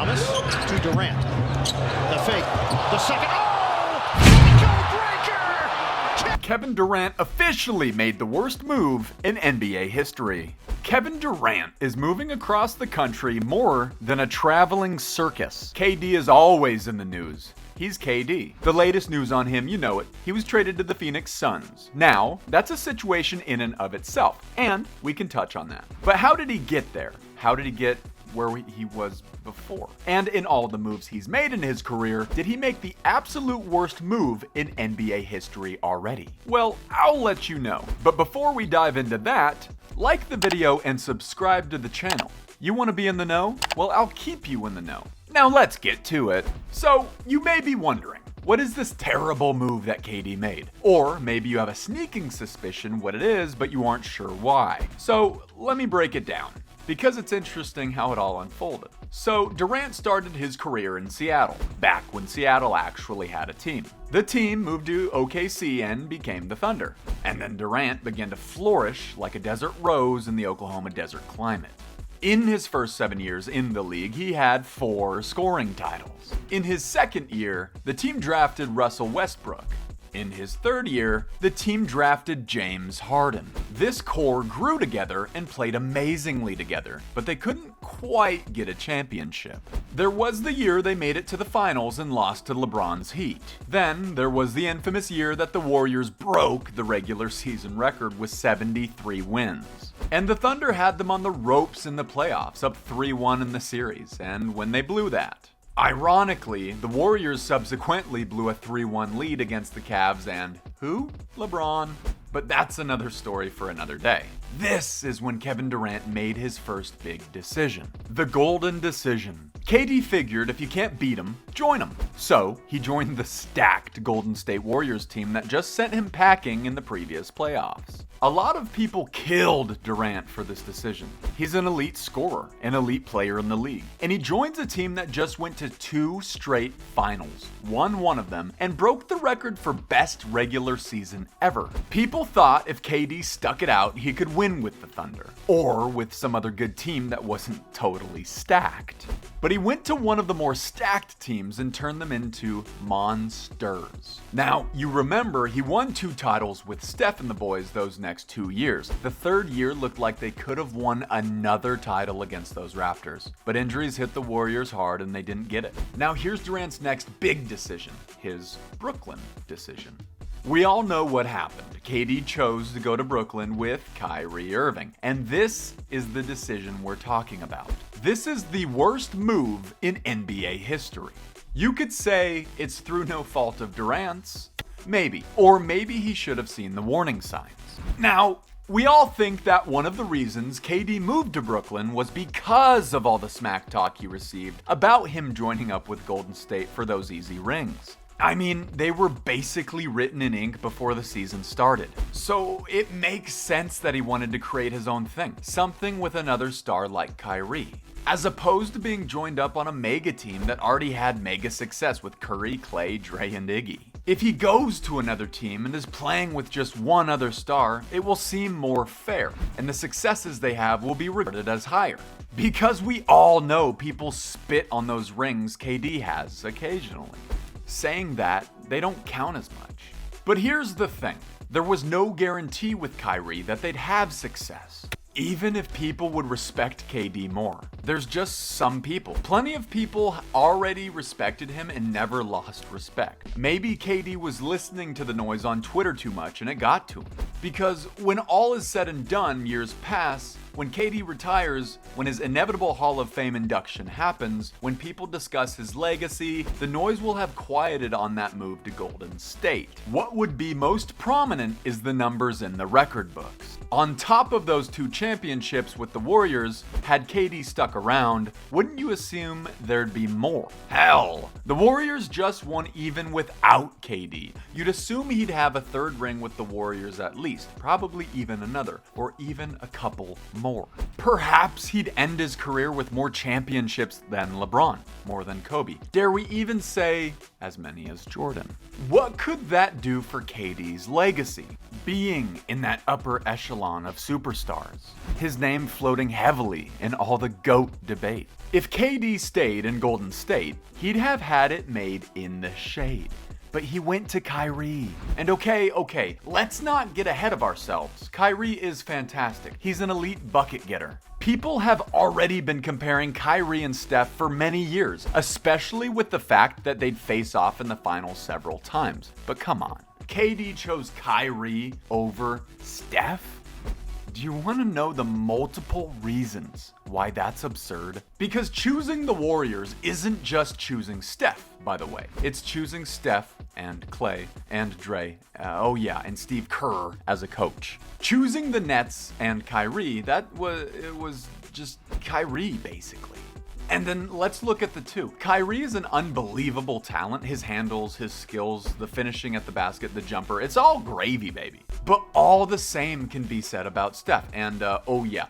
Thomas to Durant. The fake. The second. Oh! Ankle breaker! Kevin Durant officially made the worst move in NBA history. Kevin Durant is moving across the country more than a traveling circus. KD is always in the news. He's KD. The latest news on him, you know it. He was traded to the Phoenix Suns. Now, that's a situation in and of itself, and we can touch on that. But how did he get there? How did he get where he was before? And in all the moves he's made in his career, did he make the absolute worst move in NBA history already? Well, I'll let you know. But before we dive into that, like the video and subscribe to the channel. You want to be in the know? Well, I'll keep you in the know. Now let's get to it. So, you may be wondering, what is this terrible move that KD made? Or maybe you have a sneaking suspicion what it is, but you aren't sure why. So, let me break it down, because it's interesting how it all unfolded. So, Durant started his career in Seattle, back when Seattle actually had a team. The team moved to OKC and became the Thunder. And then Durant began to flourish like a desert rose in the Oklahoma desert climate. In his first 7 years in the league, he had 4 scoring titles. In his second year, the team drafted Russell Westbrook. In his third year, the team drafted James Harden. This core grew together and played amazingly together, but they couldn't quite get a championship. There was the year they made it to the finals and lost to LeBron's Heat. Then there was the infamous year that the Warriors broke the regular season record with 73 wins. And the Thunder had them on the ropes in the playoffs, up 3-1 in the series, and when they blew that. Ironically, the Warriors subsequently blew a 3-1 lead against the Cavs and who? LeBron. But that's another story for another day. This is when Kevin Durant made his first big decision. The golden decision. KD figured if you can't beat him, join him. So, he joined the stacked Golden State Warriors team that just sent him packing in the previous playoffs. A lot of people killed Durant for this decision. He's an elite scorer, an elite player in the league, and he joins a team that just went to 2 straight finals, won one of them, and broke the record for best regular season ever. People thought if KD stuck it out, he could win with the Thunder, or with some other good team that wasn't totally stacked. But he went to one of the more stacked teams and turned them into monsters. Now, you remember he won 2 titles with Steph and the boys those next 2 years. The third year looked like they could have won another title against those Raptors. But injuries hit the Warriors hard and they didn't get it. Now here's Durant's next big decision, his Brooklyn decision. We all know what happened. KD chose to go to Brooklyn with Kyrie Irving. And this is the decision we're talking about. This is the worst move in NBA history. You could say it's through no fault of Durant's. Maybe. Or maybe he should have seen the warning signs. Now, we all think that one of the reasons KD moved to Brooklyn was because of all the smack talk he received about him joining up with Golden State for those easy rings. I mean, they were basically written in ink before the season started. So it makes sense that he wanted to create his own thing, something with another star like Kyrie, as opposed to being joined up on a mega team that already had mega success with Curry, Clay, Dre, and Iggy. If he goes to another team and is playing with just one other star, it will seem more fair, and the successes they have will be regarded as higher. Because we all know people spit on those rings KD has occasionally. Saying that, they don't count as much. But here's the thing. There was no guarantee with Kyrie that they'd have success. Even if people would respect KD more. There's just some people. Plenty of people already respected him and never lost respect. Maybe KD was listening to the noise on Twitter too much and it got to him. Because when all is said and done, years pass, when KD retires, when his inevitable Hall of Fame induction happens, when people discuss his legacy, the noise will have quieted on that move to Golden State. What would be most prominent is the numbers in the record books. On top of those 2 championships with the Warriors, had KD stuck around, wouldn't you assume there'd be more? Hell, the Warriors just won even without KD. You'd assume he'd have a 3rd ring with the Warriors at least, probably even another, or even a couple more. more. Perhaps he'd end his career with more championships than LeBron, more than Kobe. Dare we even say as many as Jordan? What could that do for KD's legacy? Being in that upper echelon of superstars, his name floating heavily in all the GOAT debate. If KD stayed in Golden State, he'd have had it made in the shade. But he went to Kyrie. And okay, let's not get ahead of ourselves. Kyrie is fantastic. He's an elite bucket getter. People have already been comparing Kyrie and Steph for many years, especially with the fact that they'd face off in the finals several times. But come on, KD chose Kyrie over Steph? Do you want to know the multiple reasons why that's absurd? Because choosing the Warriors isn't just choosing Steph, by the way. It's choosing Steph and Clay and Dre, and Steve Kerr as a coach. Choosing the Nets and Kyrie, it was just Kyrie, basically. And then let's look at the two. Kyrie is an unbelievable talent. His handles, his skills, the finishing at the basket, the jumper, it's all gravy, baby. But all the same can be said about Steph. And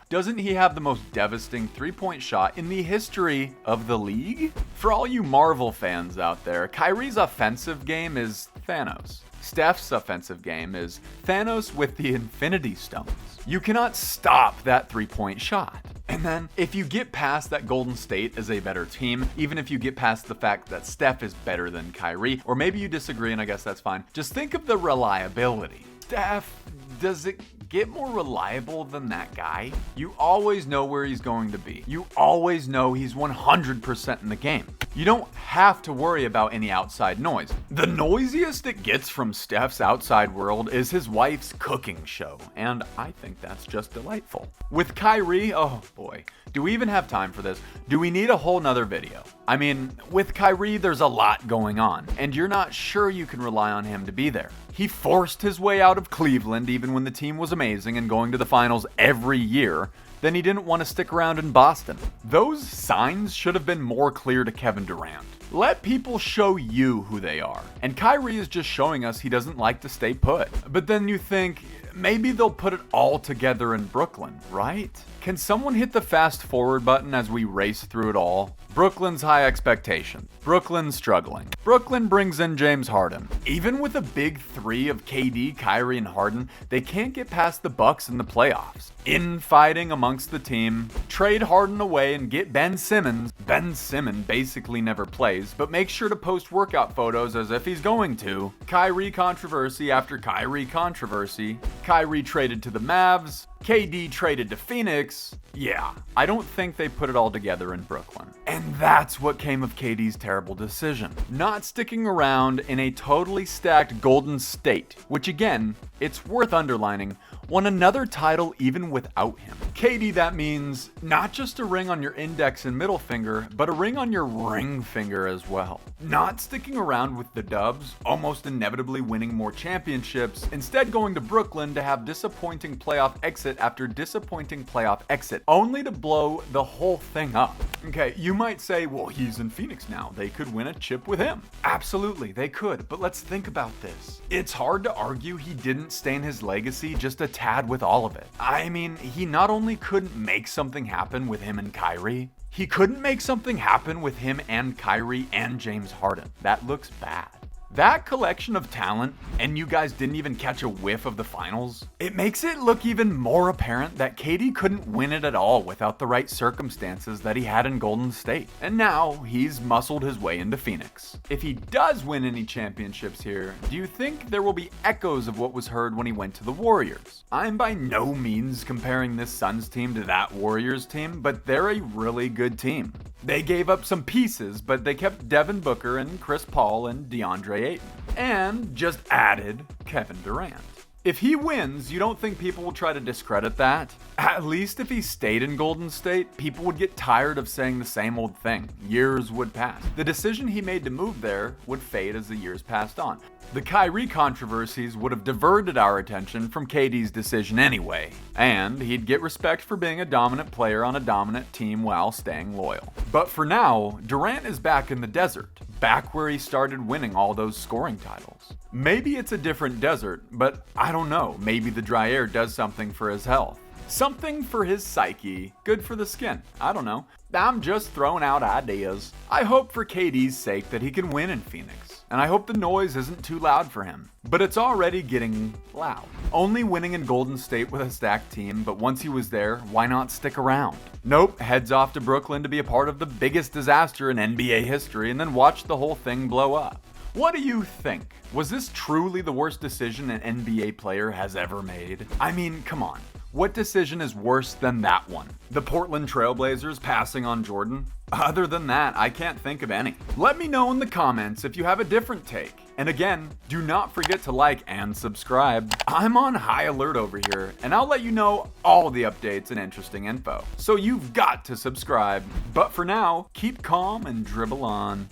doesn't he have the most devastating three-point shot in the history of the league? For all you Marvel fans out there, Kyrie's offensive game is Thanos. Steph's offensive game is Thanos with the Infinity Stones. You cannot stop that three-point shot. And then, if you get past that Golden State is a better team, even if you get past the fact that Steph is better than Kyrie, or maybe you disagree and I guess that's fine, just think of the reliability. Steph, does it get more reliable than that guy? You always know where he's going to be. You always know he's 100% in the game. You don't have to worry about any outside noise. The noisiest it gets from Steph's outside world is his wife's cooking show, and I think that's just delightful. With Kyrie, oh boy, do we even have time for this? Do we need a whole nother video? I mean, with Kyrie, there's a lot going on, and you're not sure you can rely on him to be there. He forced his way out of Cleveland even when the team was amazing and going to the finals every year. Then he didn't want to stick around in Boston. Those signs should have been more clear to Kevin Durant. Let people show you who they are. And Kyrie is just showing us he doesn't like to stay put. But then you think, maybe they'll put it all together in Brooklyn, right? Can someone hit the fast forward button as we race through it all? Brooklyn's high expectation. Brooklyn's struggling. Brooklyn brings in James Harden. Even with a big three of KD, Kyrie, and Harden, they can't get past the Bucks in the playoffs. Infighting amongst the team. Trade Harden away and get Ben Simmons. Ben Simmons basically never plays, but makes sure to post workout photos as if he's going to. Kyrie controversy after Kyrie controversy. Kyrie traded to the Mavs. KD traded to Phoenix. Yeah, I don't think they put it all together in Brooklyn. And that's what came of KD's terrible decision. Not sticking around in a totally stacked Golden State, which again, it's worth underlining, won another title even without him. KD, that means not just a ring on your index and middle finger, but a ring on your ring finger as well. Not sticking around with the Dubs, almost inevitably winning more championships, instead going to Brooklyn to have disappointing playoff exit after disappointing playoff exit, only to blow the whole thing up. Okay, you might say, well, he's in Phoenix now. They could win a chip with him. Absolutely, they could, but let's think about this. It's hard to argue he didn't stain his legacy just a tad with all of it. I mean, he not only couldn't make something happen with him and Kyrie, he couldn't make something happen with him and Kyrie and James Harden. That looks bad. That collection of talent, and you guys didn't even catch a whiff of the finals, it makes it look even more apparent that KD couldn't win it at all without the right circumstances that he had in Golden State. And now, he's muscled his way into Phoenix. If he does win any championships here, do you think there will be echoes of what was heard when he went to the Warriors? I'm by no means comparing this Suns team to that Warriors team, but they're a really good team. They gave up some pieces, but they kept Devin Booker and Chris Paul and DeAndre Ayton. And just added Kevin Durant. If he wins, you don't think people will try to discredit that? At least if he stayed in Golden State, people would get tired of saying the same old thing. Years would pass. The decision he made to move there would fade as the years passed on. The Kyrie controversies would have diverted our attention from KD's decision anyway, and he'd get respect for being a dominant player on a dominant team while staying loyal. But for now, Durant is back in the desert, back where he started winning all those scoring titles. Maybe it's a different desert, but I don't know, maybe the dry air does something for his health. Something for his psyche, good for the skin. I don't know. I'm just throwing out ideas. I hope for KD's sake that he can win in Phoenix, and I hope the noise isn't too loud for him. But it's already getting loud. Only winning in Golden State with a stacked team, but once he was there, why not stick around? Nope, heads off to Brooklyn to be a part of the biggest disaster in NBA history and then watch the whole thing blow up. What do you think? Was this truly the worst decision an NBA player has ever made? I mean, come on. What decision is worse than that one? The Portland Trailblazers passing on Jordan? Other than that, I can't think of any. Let me know in the comments if you have a different take. And again, do not forget to like and subscribe. I'm on high alert over here, and I'll let you know all the updates and interesting info. So you've got to subscribe. But for now, keep calm and dribble on.